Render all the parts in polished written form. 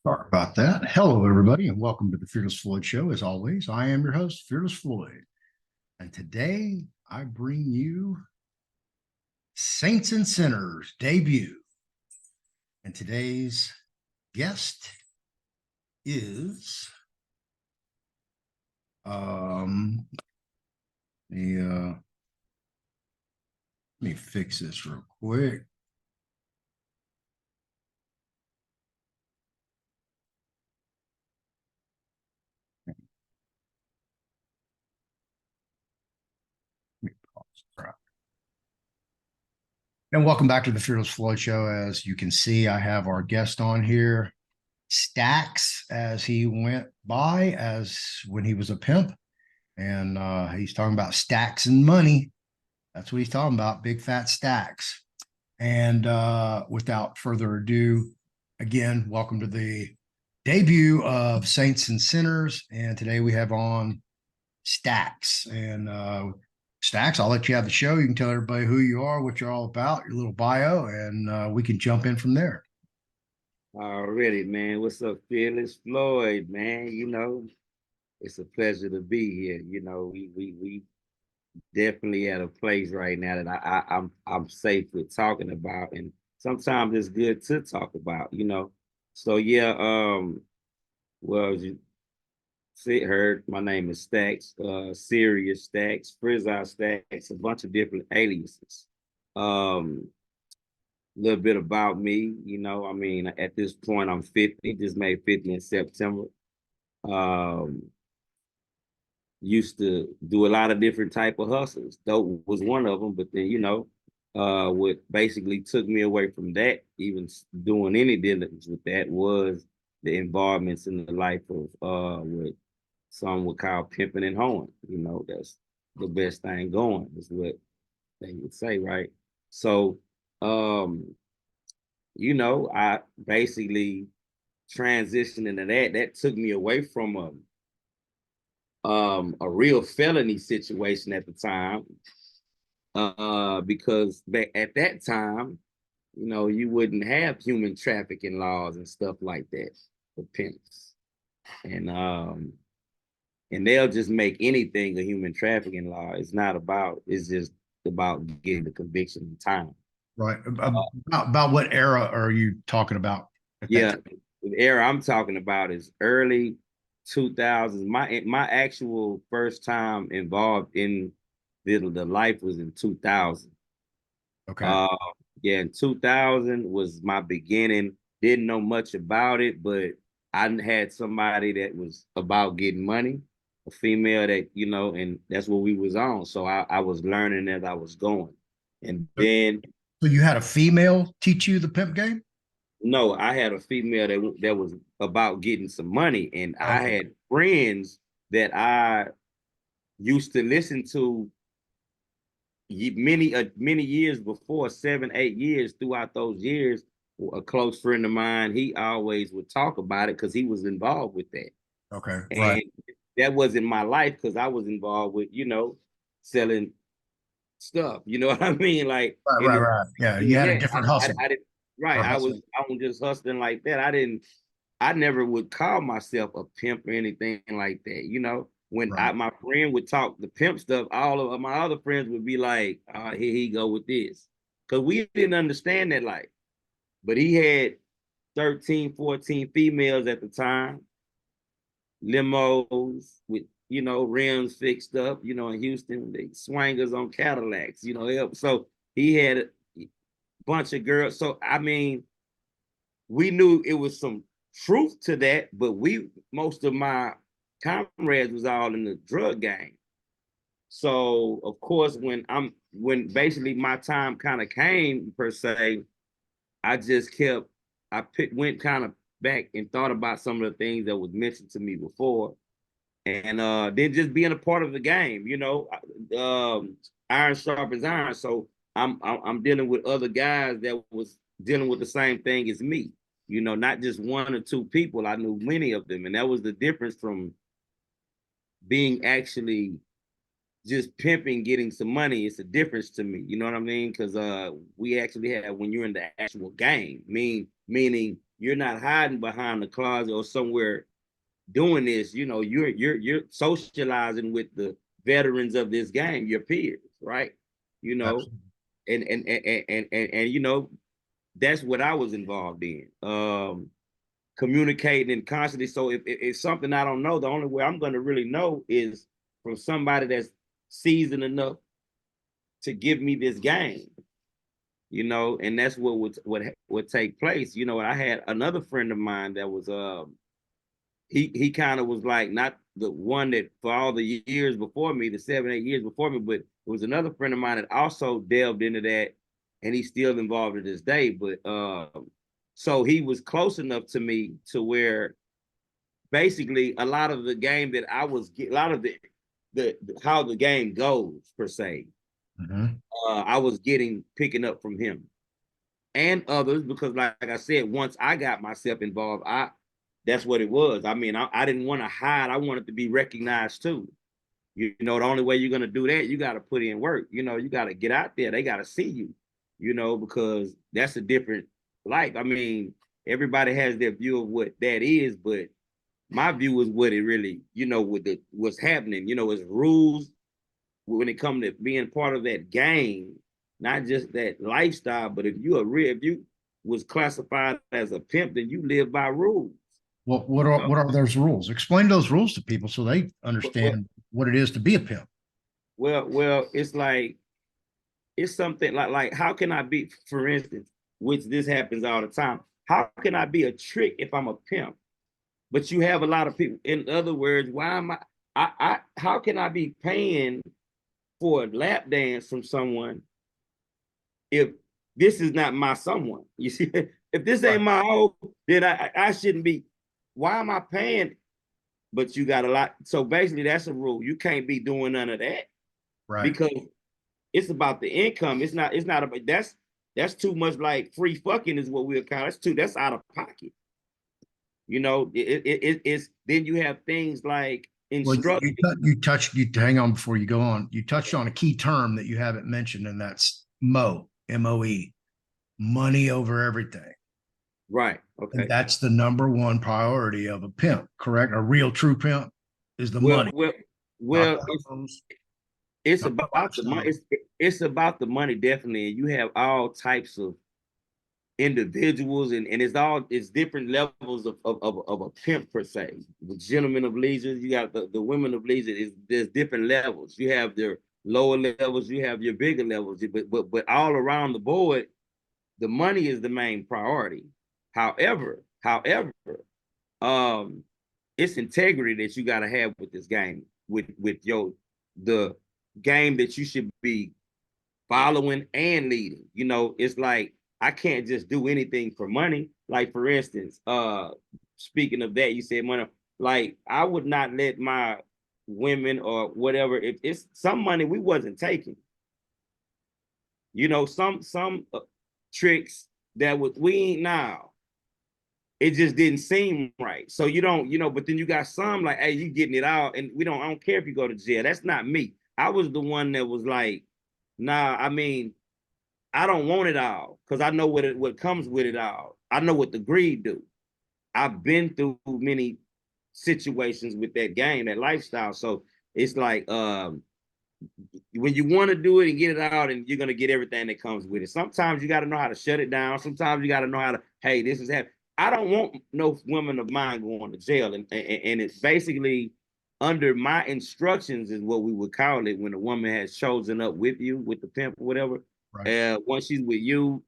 Sorry about that. Hello, everybody, and welcome to the Fearless Floyd Show. As always, I am your host, Fearless Floyd. And today I bring you Saints and Sinners debut. And today's guest is the let me fix this real quick. Let me pause. Right. And welcome back to the Fearless Floyd Show. As you can see, I have our guest on here, Staxx, as he went by as when he was a pimp. And he's talking about stacks and money. That's what he's talking about, big fat stacks. And without further ado, again, welcome to the debut of Saints and Sinners. And today we have on Staxx. And Staxx, I'll let you have the show. You can tell everybody who you are, what you're all about, your little bio, and we can jump in from there. Already, man. What's up, Fearless Floyd, man? It's a pleasure to be here. We definitely at a place right now that I'm safe with talking about, and sometimes it's good to talk about. So yeah, well, as you heard, my name is Staxx, Serious Staxx, Frizzle Staxx, a bunch of different aliases. Little bit about me, at this point I'm 50, just made 50 in September. Um, Used to do a lot of different type of hustles. Dope was one of them, but then what basically took me away from that, even doing any diligence with that, was the involvements in the life of what some would call pimping and hoeing. That's the best thing going, is what they would say, right? So I basically transitioned into that. That took me away from a real felony situation at the time, because back at that time, you wouldn't have human trafficking laws and stuff like that for pimps, and they'll just make anything a human trafficking law. It's just about getting the conviction in time. Right. About what era are you talking about? Yeah, the era I'm talking about is early 2000s. My actual first time involved in the life was in 2000. Okay. Yeah, in 2000 was my beginning. Didn't know much about it, but I had somebody that was about getting money, a female that, and that's what we was on. So I was learning as I was going. And then So you had a female teach you the pimp game? no, I had a female that was about getting some money, and I had friends that I used to listen to many years before, 7 8 years. Throughout those years, a close friend of mine, he always would talk about it because he was involved with that. Okay, right. And that wasn't my life, because I was involved with selling stuff. You know what I mean? Like Right. Yeah, you had a different hustle. I didn't. Right. Or hustle. I was just hustling like that. I never would call myself a pimp or anything like that. When Right. my friend would talk the pimp stuff, all of my other friends would be like, here he go with this. Because we didn't understand that life. But he had 13, 14 females at the time, limos with, rims fixed up, in Houston, the swangers on Cadillacs, so he had a bunch of girls. So, I mean, we knew it was some truth to that, but most of my comrades was all in the drug game. So of course, when basically my time kind of came per se, I just went kind of back and thought about some of the things that was mentioned to me before, and then just being a part of the game, iron sharpens iron. So I'm dealing with other guys that was dealing with the same thing as me. Not just one or two people. I knew many of them, and that was the difference from being actually just pimping, getting some money. It's a difference to me. You know what I mean? Because we actually have, when you're in the actual game, meaning you're not hiding behind the closet or somewhere doing this. You know, you're socializing with the veterans of this game, your peers, right? You know, Absolutely. and you know, that's what I was involved in. Communicating and constantly. So if it's something I don't know, the only way I'm going to really know is from somebody that's seasoned enough to give me this game, you know, and that's what would take place. You know, I had another friend of mine that was he kind of was like not the one that for all the years before me, the 7, 8 years before me, but it was another friend of mine that also delved into that, and he's still involved to this day. But so he was close enough to me to where basically a lot of the game that I was a lot of the how the game goes per se, I was picking up from him and others because like I said, once I got myself involved, that's what it was. I mean, I didn't want to hide. I wanted to be recognized too. You know, the only way you're gonna do that, you got to put in work. You know, you got to get out there. They got to see you. You know, because that's a different life. I mean, everybody has their view of what that is, but my view is what it really, you know, with what's happening. You know, it's rules when it comes to being part of that game, not just that lifestyle. But if you was classified as a pimp, then you live by rules. What are those rules? Explain those rules to people so they Well, understand what it is to be a pimp. well, it's like it's something like how can I be, for instance, which this happens all the time. How can I be a trick if I'm a pimp? But you have a lot of people. In other words, why am I how can I be paying for a lap dance from someone if this is not my someone? You see, if this Right. ain't my own, then I shouldn't be. Why am I paying? But you got a lot. So basically, that's a rule. You can't be doing none of that Right. because it's about the income. It's not about that's too much like free fucking is what we'll call it. That's out of pocket. You know, it's then you have things like Well, instruction. you hang on before you go on. You touched on a key term that you haven't mentioned, and that's MOE, money over everything. Right. And Okay. that's the number one priority of a pimp, correct? A real true pimp is the Well, money, well, not well. the hoes, It's not the about the money. lifestyle. It's about the money, definitely. And you have all types of individuals, and it's different levels of a pimp per se. The gentlemen of leisure, you got the women of leisure. There's different levels. You have their lower levels, you have your bigger levels, but all around the board, the money is the main priority. However, um, it's integrity that you got to have with this game, with the game that you should be following and leading. You know, it's like I can't just do anything for money. Like for instance, speaking of that, you said money. Like I would not let my women or whatever, if it's some money we wasn't taking. You know, some tricks that we ain't now. It just didn't seem right. So you don't, you know, but then you got some like, hey, you getting it out, and I don't care if you go to jail. That's not me. I was the one that was like, nah, I mean, I don't want it all because I know what comes with it all. I know what the greed do. I've been through many situations with that game, that lifestyle. So it's like when you want to do it and get it out, and you're gonna get everything that comes with it. Sometimes you got to know how to shut it down. Sometimes you got to know how to, hey, this is happening. I don't want no women of mine going to jail, and it's basically under my instructions is what we would call it when a woman has chosen up with you with the pimp or whatever. Right. Once she's with you,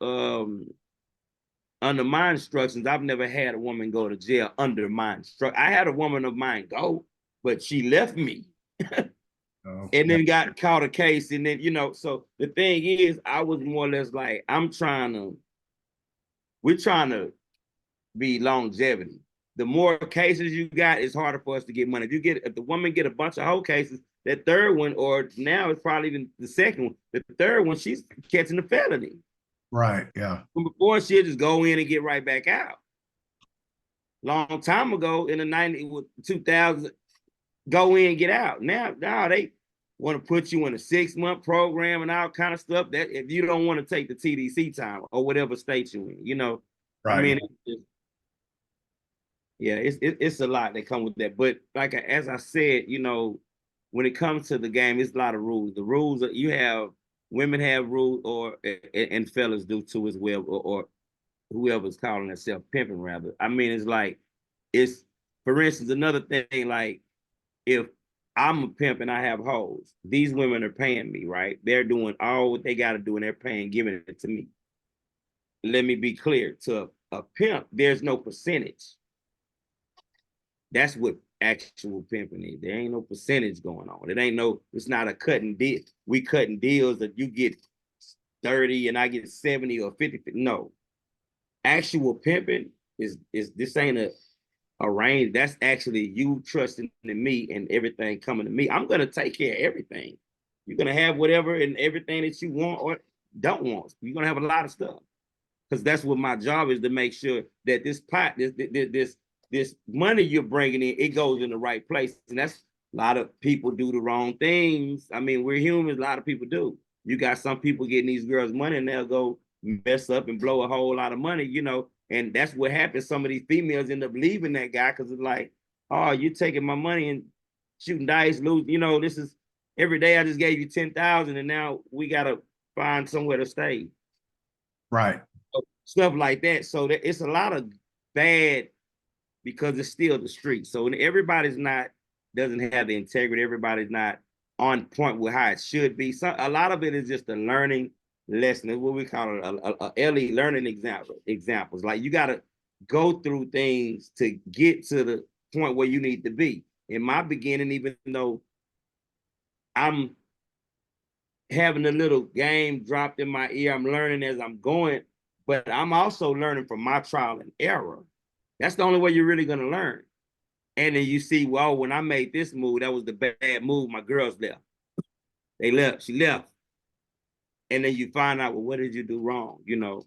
under my instructions, I've never had a woman go to jail under my instruction. I had a woman of mine go, but she left me Oh, and yeah. then got caught a case. And then, you know, so the thing is, I was more or less like, we're trying to be longevity. The more cases you got, it's harder for us to get money. If the woman get a bunch of whole cases, that third one, or now it's probably even the second one, the third one, she's catching the felony. Right. Yeah. Before she'll just go in and get right back out. Long time ago in the 90s, 2000, go in, get out. Now they want to put you in a 6-month program and all kind of stuff. That if you don't want to take the TDC time or whatever state you're in, you know, I Right. mean, Yeah, it's a lot that come with that. But like as I said, you know, when it comes to the game, it's a lot of rules. The rules that you have, women have rules, or and fellas do too as well, or whoever's calling themselves pimping rather. I mean, it's like it's for instance another thing like if I'm a pimp and I have hoes, these women are paying me, right? They're doing all what they got to do and they're paying, giving it to me. Let me be clear: to a pimp, there's no percentage. That's what actual pimping is. There ain't no percentage going on. It ain't no, it's not a cutting deal. We cutting deals that you get 30 and I get 70 or 50. No. Actual pimping is this ain't a range. That's actually you trusting in me and everything coming to me. I'm gonna take care of everything. You're gonna have whatever and everything that you want or don't want. You're gonna have a lot of stuff. Because that's what my job is, to make sure that this pot, this money you're bringing in, it goes in the right place. And that's a lot of people do the wrong things. I mean, we're humans. A lot of people do. You got some people getting these girls money and they'll go mess up and blow a whole lot of money, you know. And that's what happens. Some of these females end up leaving that guy because it's like, oh, you're taking my money and shooting dice, lose. You know, this is every day I just gave you 10,000 and now we gotta find somewhere to stay. Right. Stuff like that. So that it's a lot of bad because it's still the street. So everybody's not doesn't have the integrity. Everybody's not on point with how it should be. So a lot of it is just a learning lesson. It's what we call it a LE learning examples. Like you got to go through things to get to the point where you need to be. In my beginning, even though I'm having a little game dropped in my ear, I'm learning as I'm going, but I'm also learning from my trial and error. That's the only way you're really gonna learn. And then you see, well, when I made this move, that was the bad move. My girls left. They left. She left. And then you find out, well, what did you do wrong? You know,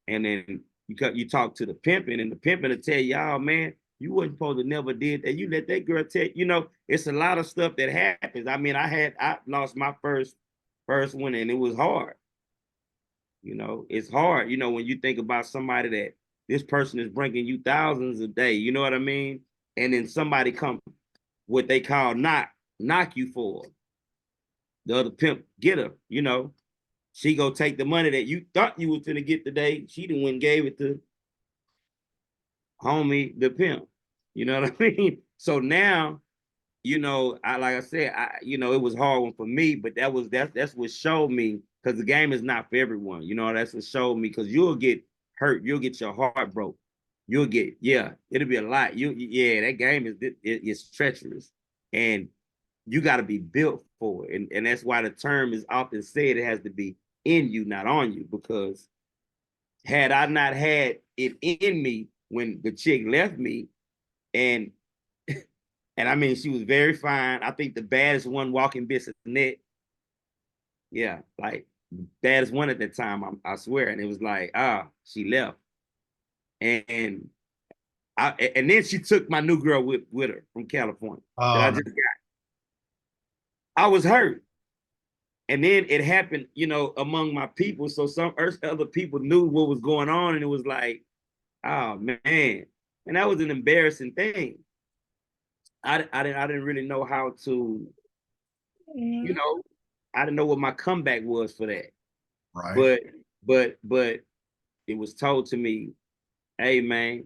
and then you talk to the pimping, and the pimping will tell you, oh man, you wasn't supposed to never did that. You let that girl tell you know, it's a lot of stuff that happens. I mean, I lost my first one, and it was hard. You know, it's hard, you know, when you think about somebody that this person is bringing you thousands a day, you know what I mean? And then somebody come what they call knock you for. The other pimp get her, you know. She go take the money that you thought you was gonna get today. She done went and gave it to homie the pimp. You know what I mean? So now, you know, like I said, you know, it was hard one for me, but that's what showed me because the game is not for everyone. You know, that's what showed me because you'll get hurt, you'll get your heart broke, you'll get it'll be a lot. That game is treacherous, and you got to be built for it, and that's why the term is often said it has to be in you, not on you. Because had I not had it in me when the chick left me, and I mean, she was very fine. I think the baddest one walking Bissonnette. Yeah, like baddest one at that time, I swear. And it was like, she left. And and then she took my new girl with her from California that I just got. I was hurt. And then it happened, you know, among my people. So some other people knew what was going on. And it was like, oh man. And that was an embarrassing thing. I didn't really know how to, you know, I didn't know what my comeback was for that. Right. But it was told to me, hey man,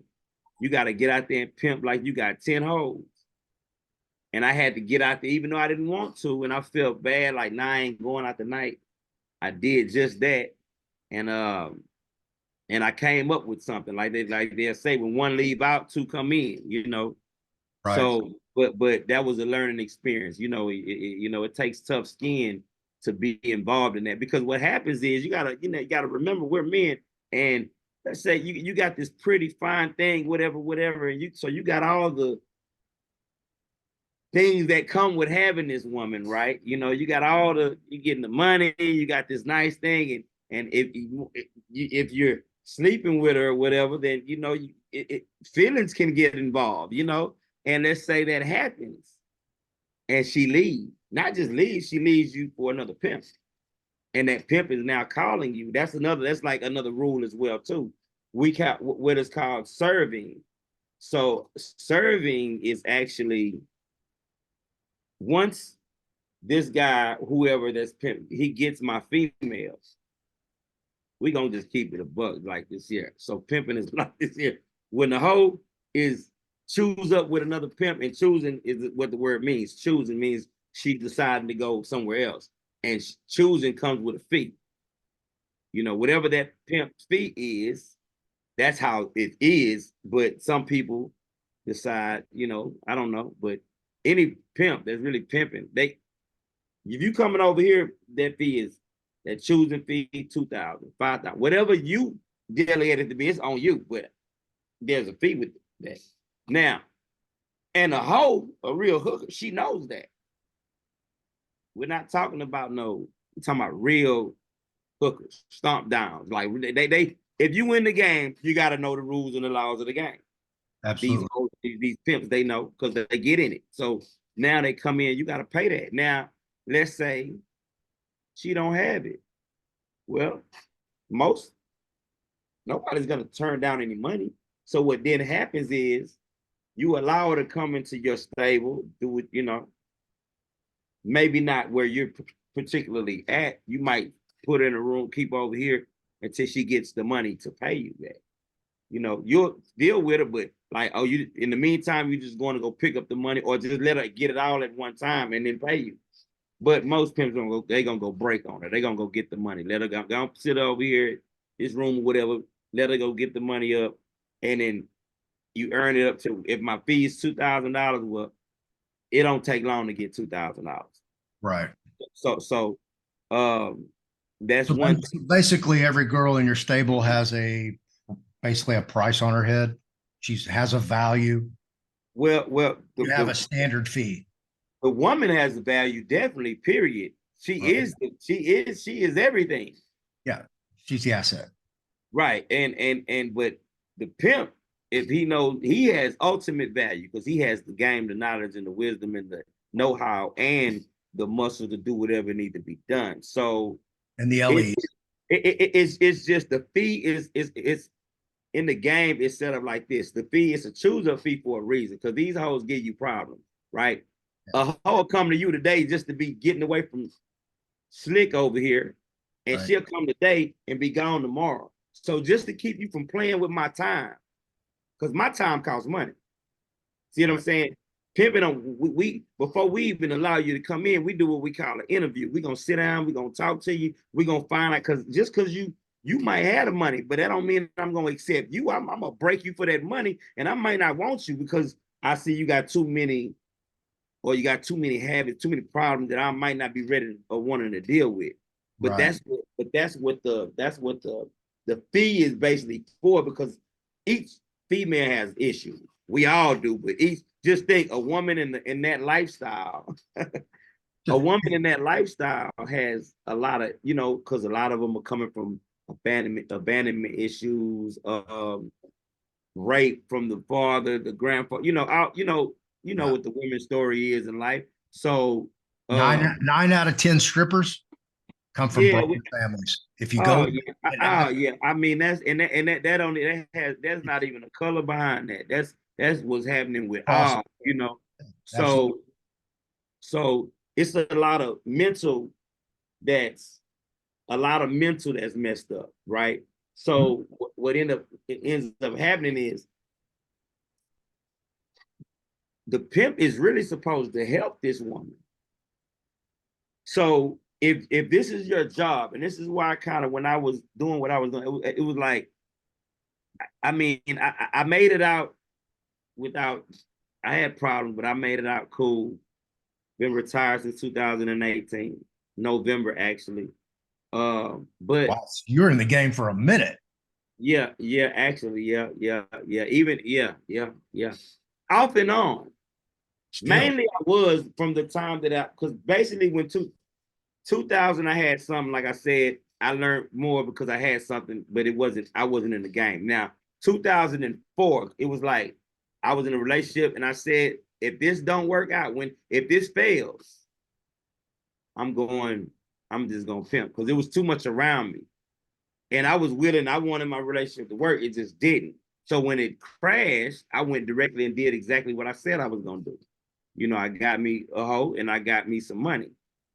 you got to get out there and pimp like you got 10 hoes. And I had to get out there, even though I didn't want to, and I felt bad, like, nah, I ain't going out tonight. I did just that, and I came up with something like they'll say, when one leave out, two come in, you know. Right. So, but that was a learning experience. You know, it takes tough skin to be involved in that, because what happens is you gotta remember we're men, and let's say you got this pretty fine thing, whatever, and you got all the things that come with having this woman, right? You know, you got you getting the money, you got this nice thing, and if you're sleeping with her or whatever, then you know feelings can get involved, you know. And let's say that happens, and she leaves, not just leaves, she leaves you for another pimp, and that pimp is now calling you. That's like another rule as well too. We got what is called serving. So serving is actually, once this guy, whoever that's pimp, he gets my females, we gonna just keep it a buck like this here. So pimping is like this here. When the hoe is choose up with another pimp, and choosing is what the word means. Choosing means she deciding to go somewhere else, and choosing comes with a fee. You know, whatever that pimp's fee is, that's how it is. But some people decide, you know, I don't know, but any pimp that's really pimping, they, if you coming over here, that fee is, that choosing fee, 2,000, 5,000, whatever you delegate it to be, it's on you. But there's a fee with that. Now, and a hoe, a real hooker, she knows that. We're not talking about no, we're talking about real hookers, stomp downs. Like they if you win the game, you got to know the rules and the laws of the game. Absolutely. These pimps, they know because they get in it. So now they come in, you got to pay that. Now, let's say she don't have it. Well, nobody's gonna turn down any money. So what then happens is you allow her to come into your stable, do it, you know, maybe not where you're particularly at. You might put her in a room, keep over here until she gets the money to pay you back. You know, you'll deal with her, but like, oh, you in the meantime, you're just going to go pick up the money, or just let her get it all at one time and then pay you. But most pimps they're gonna go break on her. They're gonna go get the money. Let her go sit over here, this room or whatever. Let her go get the money up, and then you earn it up to, if my fee is $2,000, well, it don't take long to get $2,000. Right. So that's So one. basically, every girl in your stable has basically a price on her head. She has a value. Well, You have a standard fee. the woman has a value, definitely. Period. She Right. is everything. Yeah, she's the asset. Right. And but the pimp, if he knows, he has ultimate value because he has the game, the knowledge, and the wisdom, and the know-how, and the muscle to do whatever needs to be done. So And the it, LEs. it's just the fee is in the game. It's set up like this. The fee is a choose-up fee for a reason, because these hoes give you problems, right? A hoe come to you today just to be getting away from Slick over here, and Right. she'll come today and be gone tomorrow. So just to keep you from playing with my time, because my time costs money. See what I'm saying? Pimping on, we before we even allow you to come in, we do what we call an interview. We're gonna sit down, we're gonna talk to you, we're gonna find out, because just because you might have the money, but that don't mean I'm gonna accept you. I'm gonna break you for that money, and I might not want you because I see you got too many, or you got too many habits, too many problems that I might not be ready or wanting to deal with. But Right. that's what the fee is basically for, because each female has issues. We all do, but each, just think, a woman in that lifestyle, a woman in that lifestyle has a lot of, you know, because a lot of them are coming from abandonment issues, rape from the father, the grandfather, you know what the women's story is in life. So Nine out of 10 strippers come from yeah, broken families. If you go oh and yeah, ask, I mean, that only, that's not even a color behind that. That's what's happening with across, all, you know. absolutely. So it's a lot of mental, that's a lot of mental that's messed up, right? So what ends up happening is the pimp is really supposed to help this woman. So if this is your job, and this is why I kind of, when I was doing what I was doing, it was like, I mean, I made it out without, I had problems, but I made it out cool. Been retired since 2018, November actually. But Wow, you're in the game for a minute. yeah, actually, even yeah, off and on. Still. Mainly, I was from the time that because basically when 2000, I had something, like I said, I learned more because I had something, but I wasn't in the game. Now, 2004, it was like I was in a relationship, and I said, if this don't work out, if this fails, I'm just gonna pimp, because it was too much around me. And I was willing, I wanted my relationship to work, it just didn't. So when it crashed, I went directly and did exactly what I said I was gonna do. You know, I got me a hoe and I got me some money.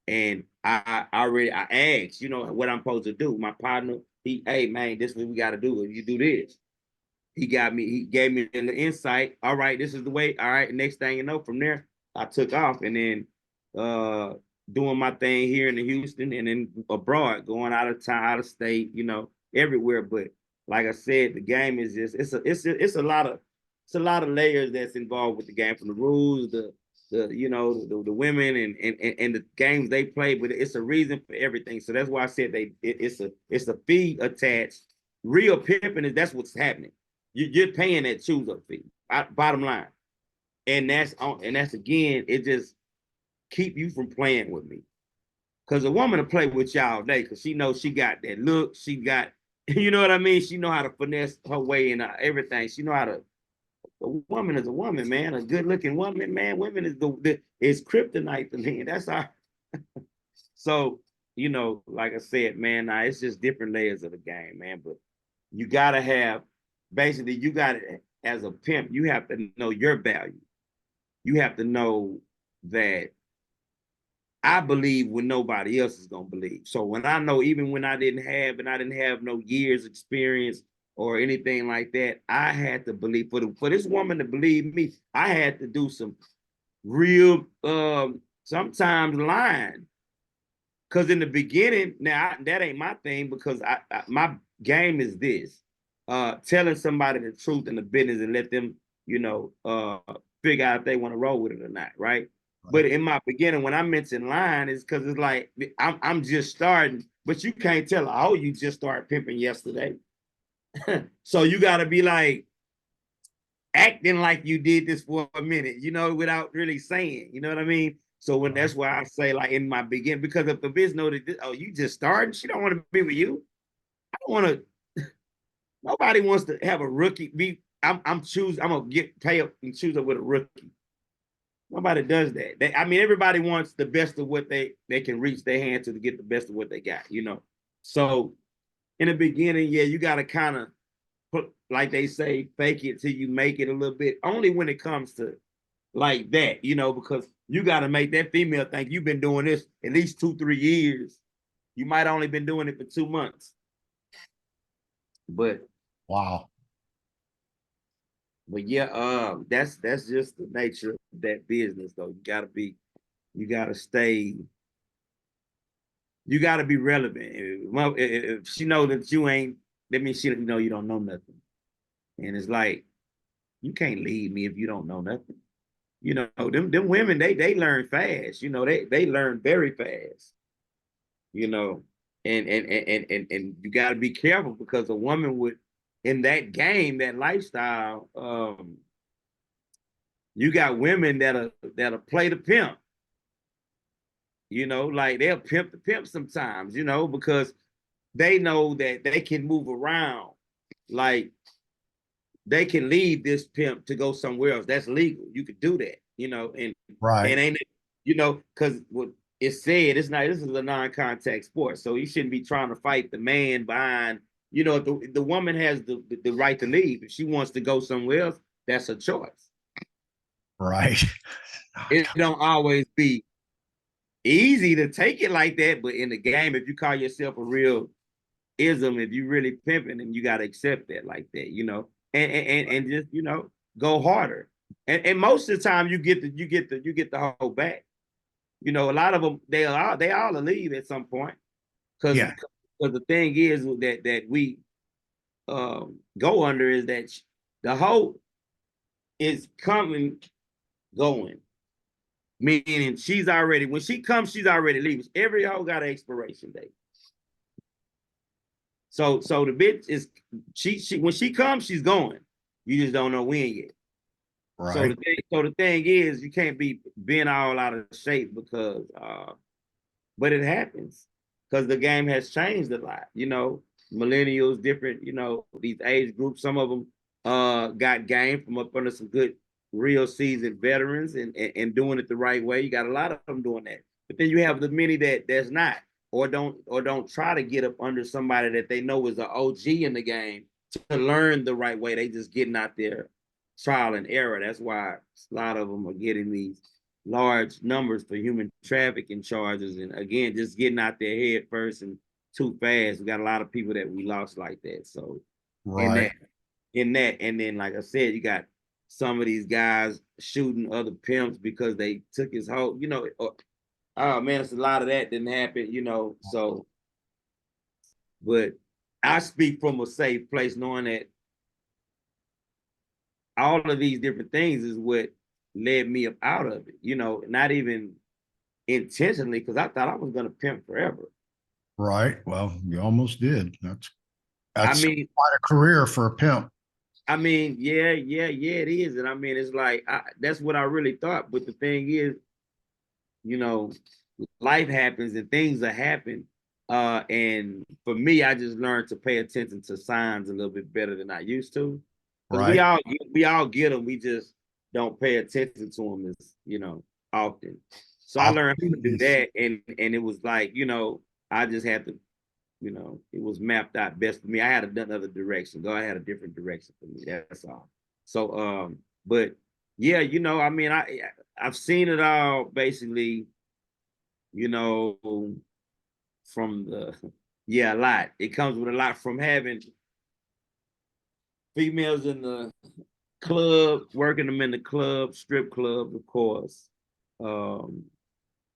And I asked, you know, what I'm supposed to do. My partner, hey man, this is what we gotta do. If you do this, he gave me the insight. All right, this is the way. All right, next thing you know, from there, I took off and then doing my thing here in Houston and then abroad, going out of town, out of state, you know, everywhere. But like I said, the game is just it's a lot of layers that's involved with the game, from the rules, the you know the women and the games they play, but it's a reason for everything. So that's why I said it's a fee attached. Real pimping is that's what's happening. You're paying that choose up fee. Bottom line, and that's again, it just keep you from playing with me. Cause a woman will play with y'all all day because she knows she got that look. She got, you know what I mean? She know how to finesse her way in everything. She know how to. A woman is a woman, man. A good looking woman, man. Women is kryptonite to me. That's our. So you know, like I said, man, nah, it's just different layers of the game, man. But you gotta have, basically, you gotta, as a pimp, you have to know your value. You have to know that I believe when nobody else is gonna believe. So when I know, even when I didn't have no years experience or anything like that, I had to believe, for this woman to believe me, I had to do some real sometimes lying. Because in the beginning, now that ain't my thing, because my game is this: telling somebody the truth in the business and let them, you know, figure out if they want to roll with it or not, right? But in my beginning, when I mention lying, is because it's like I'm just starting, but you can't tell, oh, you just started pimping yesterday. So you got to be like acting like you did this for a minute, you know, without really saying, you know what I mean? So when that's why I say, like, in my beginning, because if the bitch know that, oh, you just started, she don't want to be with you. I don't want to. Nobody wants to have a rookie be. I'm gonna pay up and choose up with a rookie. Nobody does that. I mean, everybody wants the best of what they can reach their hand to get the best of what they got, you know. So in the beginning, yeah, you got to kind of put, like they say, fake it till you make it a little bit. Only when it comes to like that, you know, because you got to make that female think you've been doing this at least 2-3 years. You might only been doing it for 2 months. But wow. But yeah, that's just the nature of that business, though. You gotta stay, you gotta be relevant. If she know that you ain't, that means she know you don't know nothing. And it's like, you can't leave me if you don't know nothing. You know, them women, they learn fast. You know, they learn very fast. You know, and you gotta be careful, because a woman would, in that game, that lifestyle, you got women that'll play the pimp. You know, like they'll pimp the pimp sometimes, you know, because they know that they can move around. Like, they can leave this pimp to go somewhere else. That's legal. You could do that, you know, and Right. ain't it, you know, because what it said, it's not, this is a non-contact sport. So you shouldn't be trying to fight the man behind, you know, the woman has the right to leave. If she wants to go somewhere else, that's her choice. Right. It don't always be easy to take it like that, but in the game, if you call yourself a real ism, if you really pimping, and you got to accept that like that, you know, and just, you know, go harder. And most of the time, you get the whole back. You know, a lot of them, they all leave at some point, because Yeah. the thing is that we go under is that the hoe is coming, going. Meaning she's already, when she comes, she's already leaving. Every hoe got an expiration date. So the bitch is, she when she comes, she's going. You just don't know when yet. So Right. the thing is, you can't be being all out of shape, because but it happens, because the game has changed a lot. You know, millennials, different, you know, these age groups, some of them got game from up under some good, real seasoned veterans, and doing it the right way. You got a lot of them doing that. But then you have the many that's not, or don't try to get up under somebody that they know is an OG in the game to learn the right way. They just getting out there trial and error. That's why a lot of them are getting these large numbers for human trafficking charges. And again, just getting out their head first and too fast. We got a lot of people that we lost like that. So Right. in that, and then like I said, you got some of these guys shooting other pimps because they took his whole, oh man, it's a lot of that didn't happen, So, but I speak from a safe place, knowing that all of these different things is what led me up out of it, not even intentionally, because I thought I was gonna pimp forever. Right. Well, you almost did. That's I mean, quite a career for a pimp. yeah, it is. And I mean, it's like, that's what I really thought. But the thing is, life happens and things are happening. And for me, I just learned to pay attention to signs a little bit better than I used to. Because Right. we all get them. We just don't pay attention to them as, often. So I learned how to do that. And it was like, I just had to, it was mapped out best for me. I had another direction. God had a different direction for me. That's all. So, but yeah, I mean, I've seen it all basically, from a lot. It comes with a lot from having females in the club, working them in the club, strip club, of course. All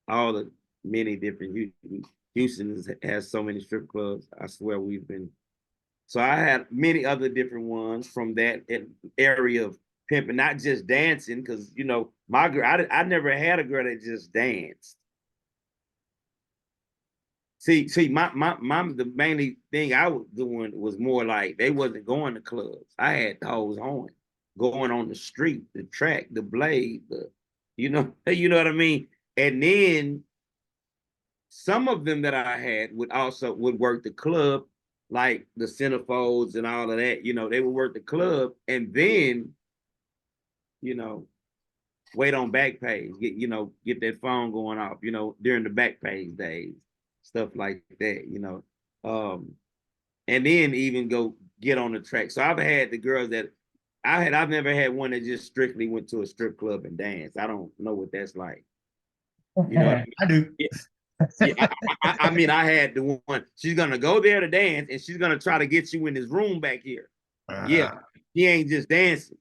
the many different Houston has so many strip clubs. I swear we've been. So I had many other different ones from that area of pimping, not just dancing, because my girl, I never had a girl that just danced. See, the mainly thing I was doing was more like they wasn't going to clubs. I had hoes going on the street, the track, the blade, you know what I mean. And then some of them that I had would work the club, like the centerfolds and all of that. They would work the club and then, wait on back page, get that phone going off, during the back page days, stuff like that. And then even go get on the track. So I've had the girls that I've never had one that just strictly went to a strip club and danced. I don't know what that's like. You know what I mean? I do. Yeah. Yeah, I mean, I had the one. She's gonna go there to dance, and she's gonna try to get you in this room back here. Yeah, she ain't just dancing.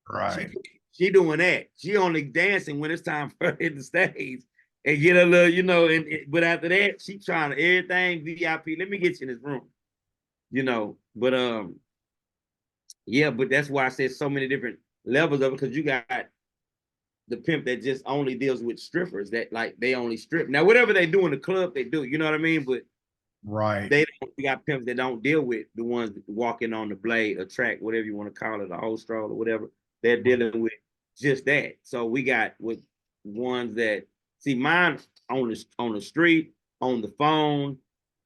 Right. She doing that. She only dancing when it's time for her to hit the stage and get a little, but after that, she trying to everything VIP. Let me get you in this room, But yeah, but that's why I said so many different levels of it, because you got the pimp that just only deals with strippers, that like they only strip. Now, whatever they do in the club, they do, you know what I mean? But right. you got pimps that don't deal with the ones walking on the blade, a track, whatever you want to call it, a whole stroll or whatever. They're dealing with just that. So we got with ones that see mine on the street, on the phone.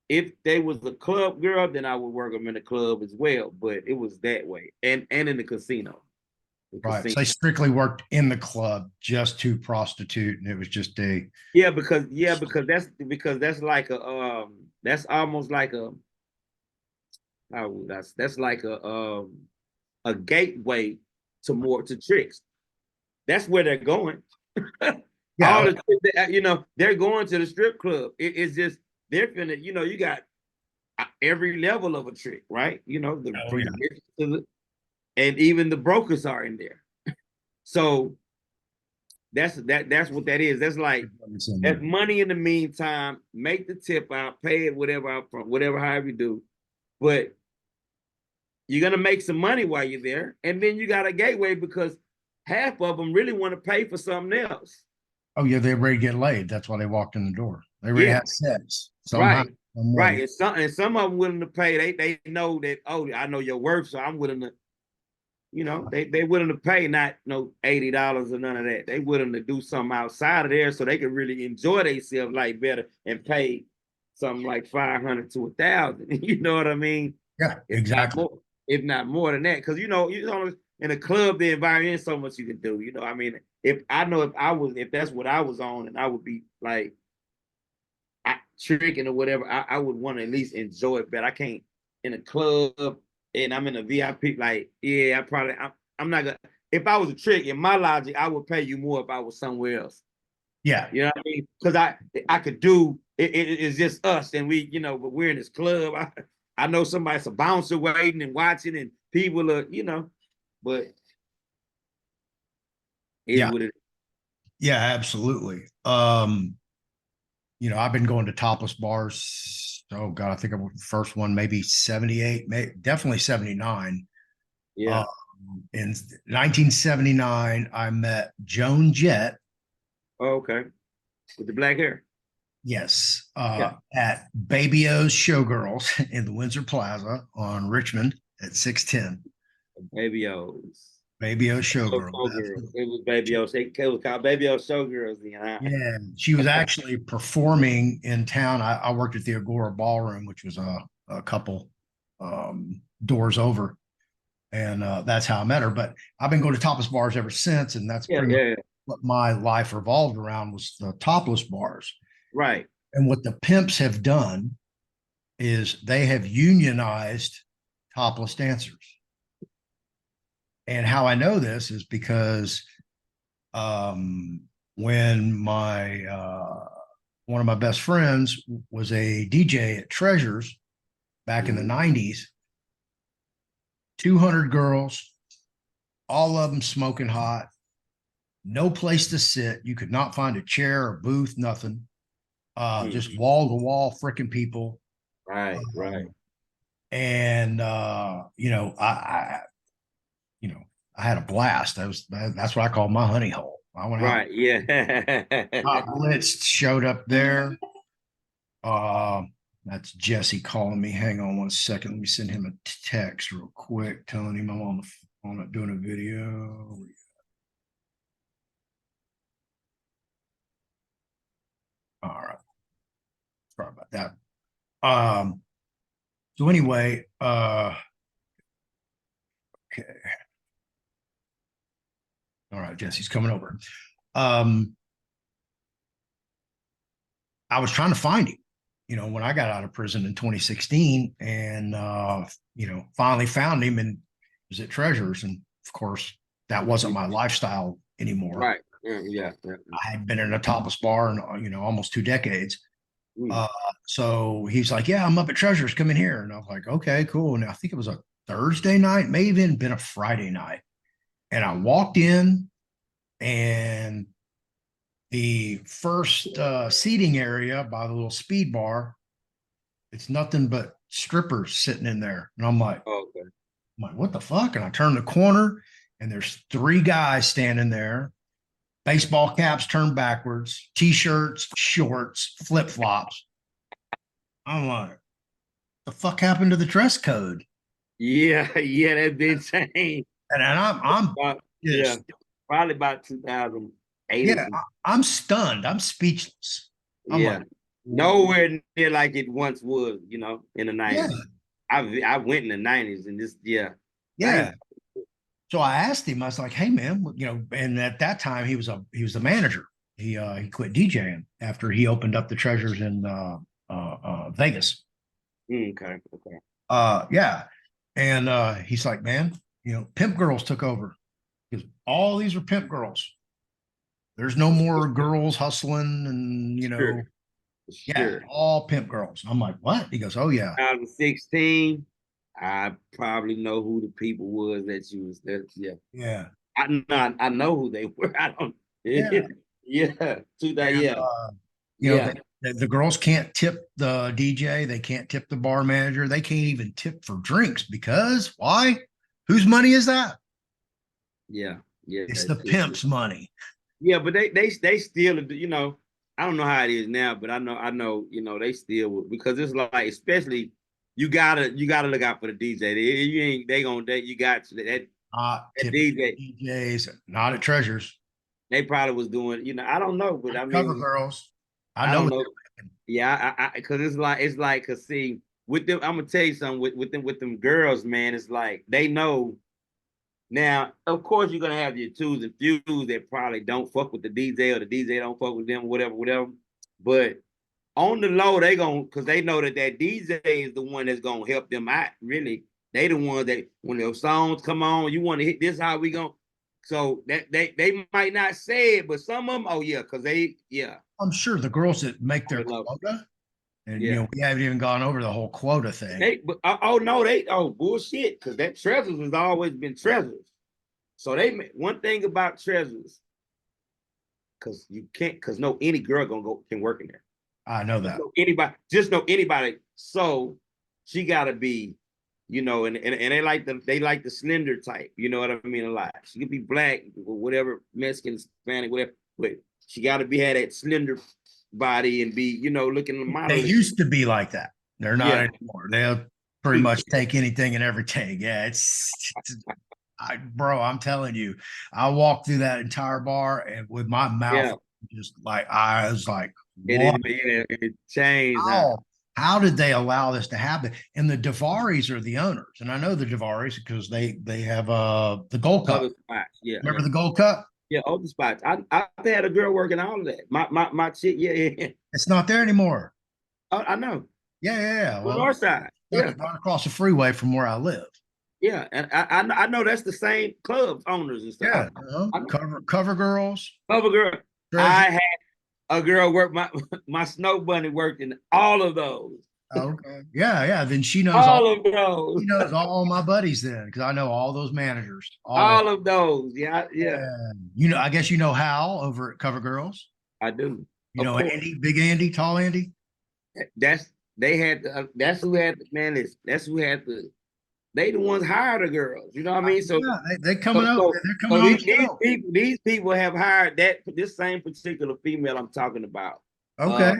If they was a club girl, then I would work them in the club as well. But it was that way, and in the casino. Right. So they strictly worked in the club just to prostitute, and it was just because that's like that's almost like that's like a gateway to tricks. That's where they're going. yeah. All the they're going to the strip club. It's just they're finna, you got every level of a trick, right? And even the brokers are in there. So that's what that is. That's like that's money in the meantime. Make the tip out, pay it whatever out front, whatever however you do. But you're gonna make some money while you're there, and then you got a gateway because half of them really want to pay for something else. Oh yeah, they ready to get laid. That's why they walked in the door. They already had sex somehow. Right. And some of them willing to pay. They know that, oh, I know your worth, so I'm willing to, they willing to pay not no $80 or none of that. They willing to do something outside of there so they can really enjoy themselves like better and pay something like 500 to 1,000. You know what I mean? Yeah, exactly. If not more than that, because in a club, the environment is so much you can do. I mean, if that's what I was on, and I would be like tricking or whatever, I would want to at least enjoy it better. I can't in a club. and I'm in a VIP, like, yeah, I'm not gonna. If I was a trick, in my logic, I would pay you more if I was somewhere else. Yeah. You know what I mean? Because I could do it's just us, and we, but we're in this club. I know somebody's a bouncer waiting and watching, and people are, but is Yeah. what it is. Yeah, absolutely. I've been going to topless bars. Oh God, I think the first one maybe 78, definitely 79. Yeah. In 1979, I met Joan Jett. Oh, okay. With the black hair. Yes, Yeah. at Baby O's Showgirls in the Windsor Plaza on Richmond at 610. Baby O's. Baby O's Showgirls. Showgirls. It was Baby O's. It was called Baby O's Showgirls. Yeah, she was actually performing in town. I worked at the Agora Ballroom, which was a couple doors over, and that's how I met her. But I've been going to topless bars ever since, and that's Yeah, pretty yeah, much what my life revolved around, was the topless bars. right. And what the pimps have done is they have unionized topless dancers. And how I know this is because when my one of my best friends was a DJ at Treasures back in the 90s, 200 girls, all of them smoking hot, no place to sit. You could not find a chair or booth, nothing. Just wall to wall freaking people. Right, right. And I had a blast. That's what I call my honey hole. I went out. Right, yeah. Blitz showed up there. That's Jesse calling me. Hang on one second. Let me send him a text real quick, telling him I'm on the phone, doing a video. All right. Sorry about that. So anyway, okay. All right, Jesse's coming over. I was trying to find him, when I got out of prison in 2016, and finally found him, and was at Treasures. And of course, that wasn't my lifestyle anymore. Right. Yeah. I had been in a topless bar in almost 2 decades. So he's like, "Yeah, I'm up at Treasures. Come in here." And I was like, "Okay, cool." And I think it was a Thursday night, may have even been a Friday night. And I walked in, and the first seating area by the little speed bar, it's nothing but strippers sitting in there. And I'm like, what the fuck? And I turn the corner, and there's 3 guys standing there, baseball caps turned backwards, t-shirts, shorts, flip-flops. I'm like, the fuck happened to the dress code? Yeah, that's insane. And I'm yeah, probably about 2008. Yeah, I'm stunned. I'm speechless. I'm like, nowhere near like it once was, in the 90s. Yeah. I went in the 90s, and this, yeah. 90s. So I asked him, I was like, "Hey man, and at that time he was the manager. He quit DJing after he opened up the Treasures in Vegas. Okay. Yeah. And he's like, "Man, Pimp Girls took over, because all these are Pimp Girls. There's no more girls hustling, and Sure. Yeah, all Pimp Girls." I'm like, "What?" He goes, "Oh yeah." 2016, I probably know who the people was that you was there. Yeah. I know who they were. I don't. Yeah. The girls can't tip the DJ. They can't tip the bar manager. They can't even tip for drinks, because why? Whose money is that? Yeah. It's the pimp's money. Yeah, but they still, I don't know how it is now, but I know, they still, because it's like, especially, you gotta look out for the DJ. You got that DJs, not at Treasures. They probably was doing, I don't know, but I mean, cover girls. I don't know. Yeah, because it's like, cause see, with them, I'm gonna tell you something. With them girls, man, it's like they know. Now, of course, you're gonna have your twos and fews that probably don't fuck with the DJ, or the DJ don't fuck with them, whatever. But on the low, because they know that DJ is the one that's gonna help them out. Really, They the ones that when those songs come on, you want to hit this, how we going. So that they might not say it, but some of them, oh yeah, because I'm sure the girls that make their love quota, and yeah. we haven't even gone over the whole quota thing. Oh no, bullshit, because that treasures has always been treasures. So one thing about treasures, because you can't, because no any girl can work in there. I know that. Just know anybody. So she gotta be, and they like the slender type, you know what I mean? A lot. She could be black or whatever, Mexican, Hispanic, whatever, but she gotta have that slender body and be, looking model. They used to be like that. They're not anymore. They'll pretty much take anything and everything. Yeah, bro, I'm telling you, I walked through that entire bar and with my mouth just like I was like, what? It changed. How did they allow this to happen? And the Davaris are the owners, and I know the Davaris because they have the Gold Cup. Yeah, remember the Gold Cup? Yeah, other spots. I've had a girl working all of that. My chick, yeah. It's not there anymore. I know. Yeah. Well, north side. Yeah, right across the freeway from where I live. Yeah, and I know that's the same club owners and stuff. Yeah, cover girls. Cover girl. I had a girl work my snow bunny worked in all of those. Okay. Yeah. Then she knows all of those. She knows all my buddies then because I know all those managers. All of those. Yeah. I guess you know Hal over at Cover Girls. I do. You know Andy, Big Andy, Tall Andy. That's who had the. They the ones hired the girls, you know what I mean? So they coming up. They're coming on the show. These people have hired this same particular female I'm talking about. Okay.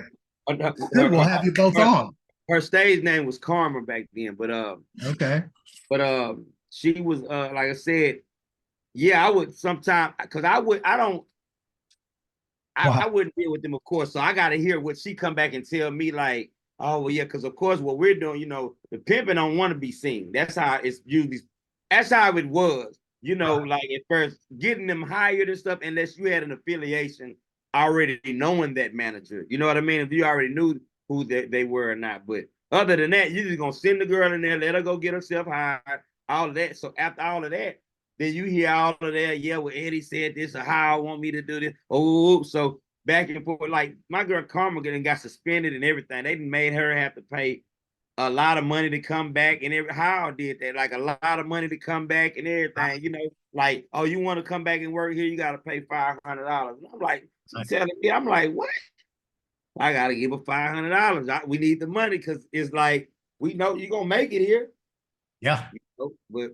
We'll have you both on. Her stage name was Karma back then, but okay. But she was like I said, I would sometimes because I wouldn't deal with them, of course. So I gotta hear what she come back and tell me, like, oh well, yeah, because of course what we're doing, the pimping don't want to be seen. That's how it's usually. That's how it was, like at first getting them hired and stuff, unless you had an affiliation already knowing that manager. You know what I mean? If you already knew who they were or not. But other than that, you're just gonna send the girl in there, let her go get herself hired, all of that. So after all of that, then you hear all of that. Yeah, well, Eddie said this or how I want me to do this. Oh, so back and forth. Like my girl Karma got suspended and everything. They made her have to pay a lot of money to come back, and how did that? Like a lot of money to come back and everything. Like, oh, you want to come back and work here? You got to pay $500. I'm like, telling me, I'm like, what? I got to give her $500. We need the money because it's like we know you're gonna make it here. Yeah, but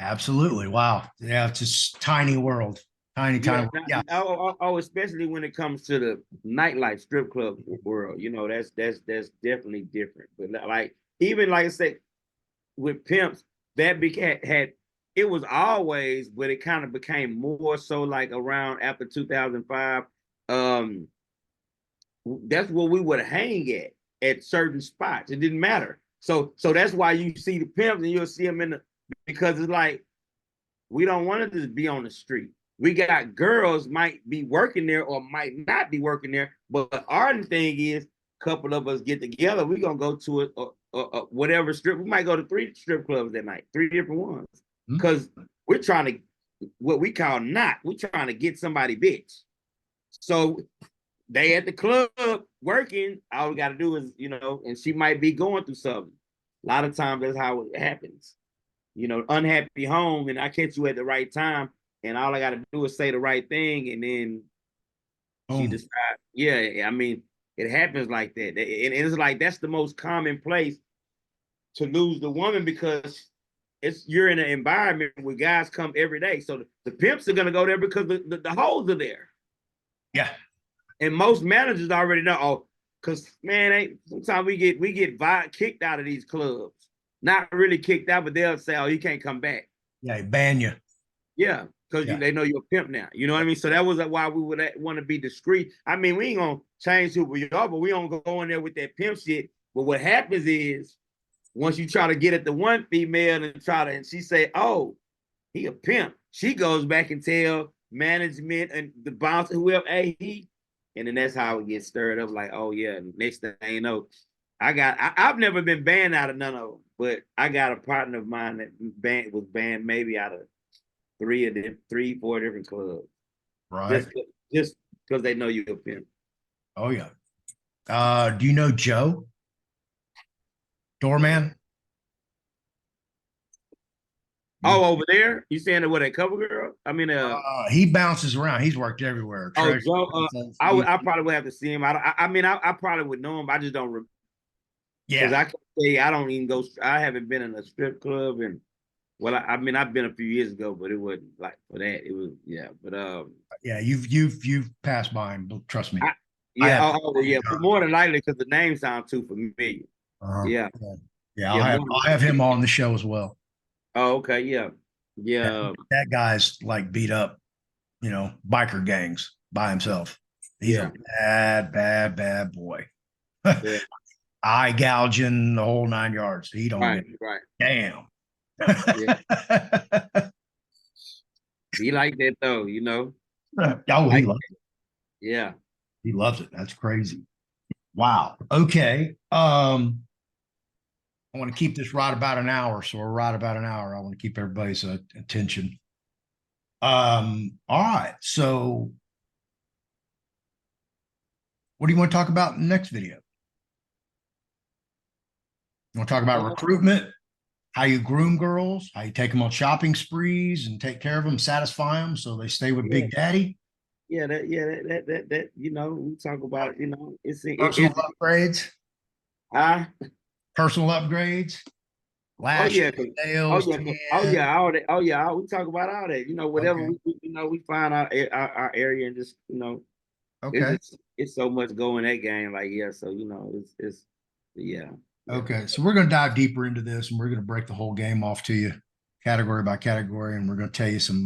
absolutely, wow, yeah, it's just tiny world. Tiny. Yeah. Oh, especially when it comes to the nightlife strip club world, that's definitely different. But like even like I said, with pimps, that had it was always, but it kind of became more so like around after 2005. That's where we would hang at certain spots. It didn't matter. So that's why you see the pimps and you'll see them because it's like we don't want to just be on the street. We got girls might be working there or might not be working there, but our thing is, a couple of us get together. We're gonna go to whatever strip. We might go to 3 strip clubs that night, 3 different ones, because we're trying to what we call we're trying to get somebody bitch. So they at the club working. All we got to do is and she might be going through something. A lot of times that's how it happens. Unhappy home, and I catch you at the right time. And all I got to do is say the right thing, and then she decides. Yeah, I mean, it happens like that. And it's like that's the most common place to lose the woman because you're in an environment where guys come every day. So the pimps are gonna go there because the hoes are there. Yeah. And most managers already know. Because man, sometimes we get kicked out of these clubs. Not really kicked out, but they'll say, "Oh, you can't come back." Yeah, ban you. Yeah. Because they know you're a pimp now. You know what I mean? So that was why we would want to be discreet. I mean, we ain't going to change who we are, but we don't go in there with that pimp shit. But what happens is, once you try to get at the one female and she say, oh, he a pimp, she goes back and tell management and the bouncer, whoever, hey, and then that's how it gets stirred up like, oh, yeah, next thing you know, I've never been banned out of none of them, but I got a partner of mine that was banned maybe out of three, four different clubs. Right. Just because they know you're a pimp. Oh yeah. Do you know Joe? Doorman? Oh, over there? You saying that with that cover girl? I mean, He bounces around. He's worked everywhere. oh, Treasure. Joe. I probably would have to see him. I mean, I probably would know him. I just don't because Yeah. I can say I don't even go. I haven't been in a strip club and well, I mean, I've been a few years ago, but it wasn't like for that. It was yeah, but Yeah. You've passed by him. Trust me. I, I yeah, have. yeah, but more than likely because the name sounds too familiar. Uh, Yeah, yeah. yeah, more. I'll have him on the show as well. Oh, okay, yeah, yeah, That guy's like beat up, biker gangs by himself. He's yeah, a bad boy. yeah. Eye gouging the whole 9 yards. He don't Right, get right. damn. Yeah, he like that though. Oh, Like yeah. he loves it. That's crazy. Wow. Okay. I want to keep this right about an hour. So we're right about an hour. I want to keep everybody's attention. All right. So what do you want to talk about in the next video? You want to talk about recruitment, how you groom girls, how you take them on shopping sprees and take care of them, satisfy them so they stay with Yeah, Big Daddy? that we talk about Personal it's upgrades, ah personal upgrades, oh lashes, yeah nails, tan. all that we talk about all that whatever Okay. we find our area and just Okay. it's so much going that game like yeah so it's yeah yeah Okay. So we're going to dive deeper into this and we're going to break the whole game off to you category by category. And we're going to tell you some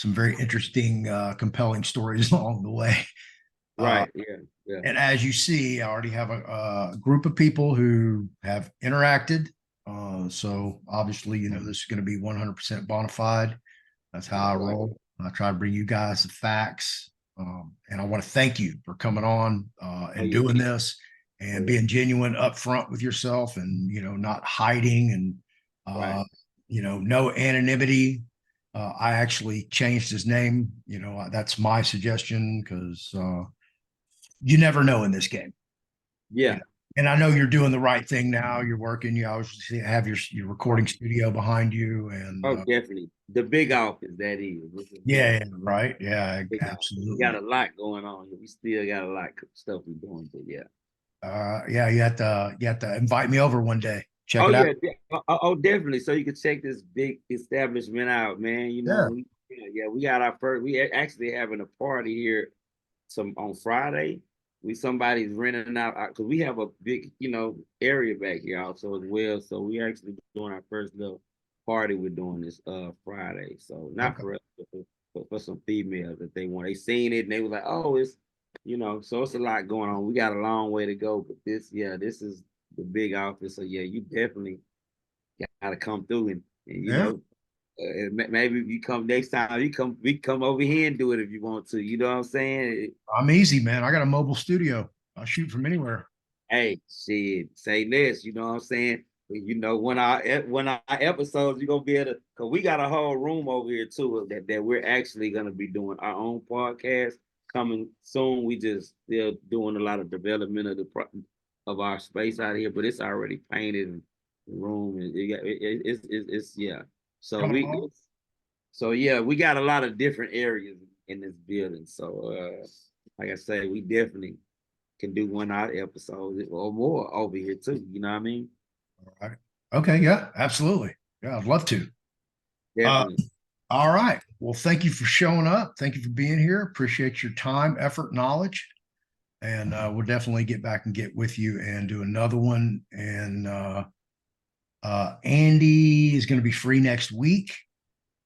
very interesting, compelling stories along the way. right yeah yeah And as you see, I already have a group of people who have interacted. So obviously, this is going to be 100% bona fide. That's how I roll. I try to bring you guys the facts. And I want to thank you for coming on oh and yeah doing this and being genuine upfront with yourself and, not hiding and, right no anonymity. I actually changed his name. That's my suggestion because you never know in this game. yeah And I know you're doing the right thing now. You're working. You obviously have your recording studio behind you, and oh definitely the big office that is yeah, right, yeah, big office. We got absolutely. a lot going on we still got a lot of stuff we doing but yeah. Yeah, you have to invite me over one day. Check Oh it out. yeah, definitely. So you can check this big establishment out, man. Yeah. We got our first. We actually having a party here, some on Friday. Somebody's renting out because we have a big, area back here also as well. So we actually doing our first little party. We're doing this Friday. So not Okay. for us, but for some females that they want. They seen it and they was like, oh, it's so it's a lot going on. We got a long way to go, but this is the big office. So yeah, you definitely gotta come through and Yeah, maybe you come next time. We come over here and do it if you want to. You know what I'm saying? I'm easy, man. I got a mobile studio. I shoot from anywhere. Hey, shit, say less. You know what I'm saying? When our episodes, you're gonna be able to, cause we got a whole room over here too that we're actually gonna be doing our own podcast coming soon. We just still doing a lot of development of our space out here, but it's already painted and the room and it's yeah. So Coming along. we got a lot of different areas in this building. So like I say, we definitely can do one hour episodes or more over here too. You know what I mean? All right. Okay. Yeah. Absolutely. Yeah. I'd love to. Uh, Definitely. all right. Well, thank you for showing up. Thank you for being here. Appreciate your time, effort, knowledge. And we'll definitely get back and get with you and do another one. And Andy is going to be free next week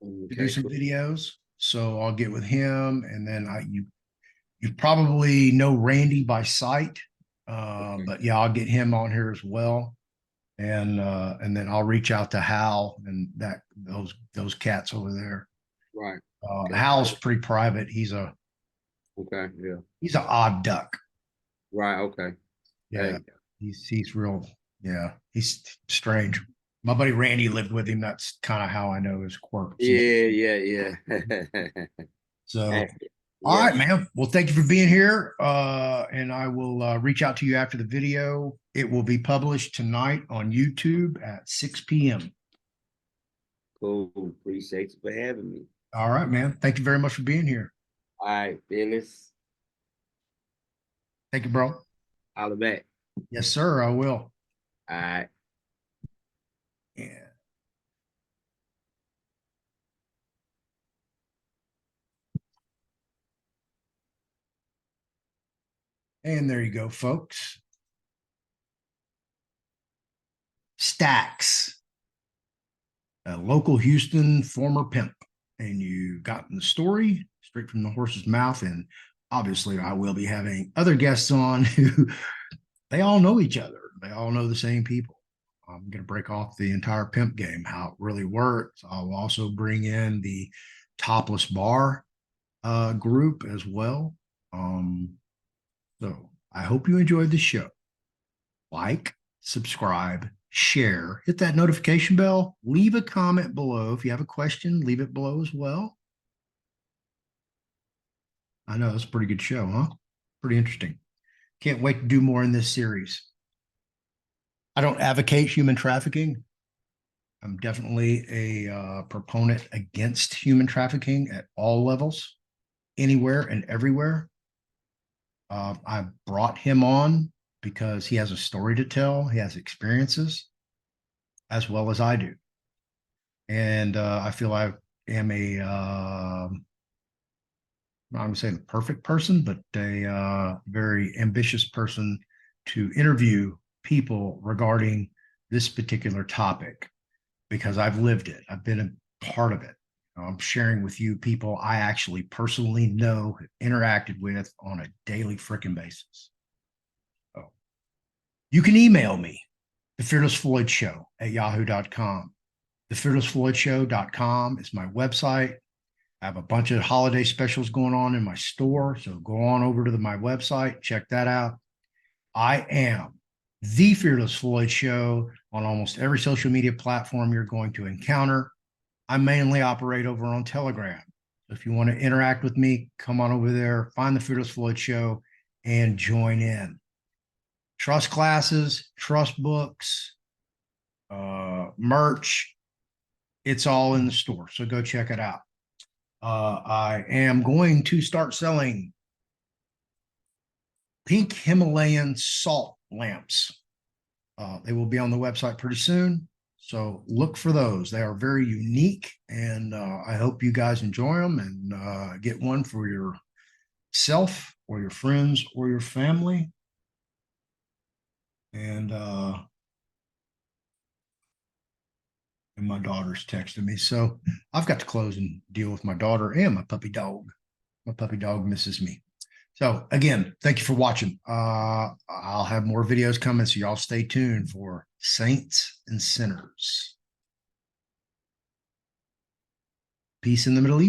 to do Okay, some cool. videos. So I'll get with him. And then you probably know Randy by sight. Okay. But yeah, I'll get him on here as well. And then I'll reach out to Hal and those cats over there. Right. Okay. Hal's pretty private. Okay. Yeah. He's an odd duck. Right. Okay. Yeah. Hey. He's real. Yeah, he's strange. My buddy Randy lived with him. That's kind of how I know his quirks. Yeah. So, all Yeah. right, man. Well, thank you for being here. And I will reach out to you after the video. It will be published tonight on YouTube at 6 p.m. Cool. Appreciate you for having me. All right, man. Thank you very much for being here. All right, Fearless. Thank you, bro. Holla back. Yes, sir. I will. All right. Yeah. And there you go, folks. Staxx, a local Houston former pimp. And you gotten the story straight from the horse's mouth. And obviously, I will be having other guests on who they all know each other. They all know the same people. I'm going to break off the entire pimp game, how it really works. I'll also bring in the topless bar group as well. So I hope you enjoyed the show. Like, subscribe, share, hit that notification bell, leave a comment below. If you have a question, leave it below as well. I know it's a pretty good show, huh? Pretty interesting. Can't wait to do more in this series. I don't advocate human trafficking. I'm definitely a proponent against human trafficking at all levels, anywhere and everywhere. I brought him on because he has a story to tell. He has experiences as well as I do. And I feel I am I'm going to say the perfect person, but a very ambitious person to interview people regarding this particular topic because I've lived it. I've been a part of it. I'm sharing with you people I actually personally know, interacted with on a daily freaking basis. So you can email me, the Fearless Floyd Show at yahoo.com. TheFearlessFloydShow.com is my website. I have a bunch of holiday specials going on in my store. So go on over to my website, check that out. I am the Fearless Floyd Show on almost every social media platform you're going to encounter. I mainly operate over on Telegram. So if you want to interact with me, come on over there, find the Fearless Floyd Show, and join in. Trust classes, trust books, merch, it's all in the store. So go check it out. I am going to start selling pink Himalayan salt lamps. They will be on the website pretty soon. So look for those. They are very unique, and I hope you guys enjoy them and get one for yourself or your friends or your family. And my daughter's texting me. So I've got to close and deal with my daughter and my puppy dog. My puppy dog misses me. So again, thank you for watching. I'll have more videos coming, so y'all stay tuned for Saints and Sinners. Peace in the Middle East.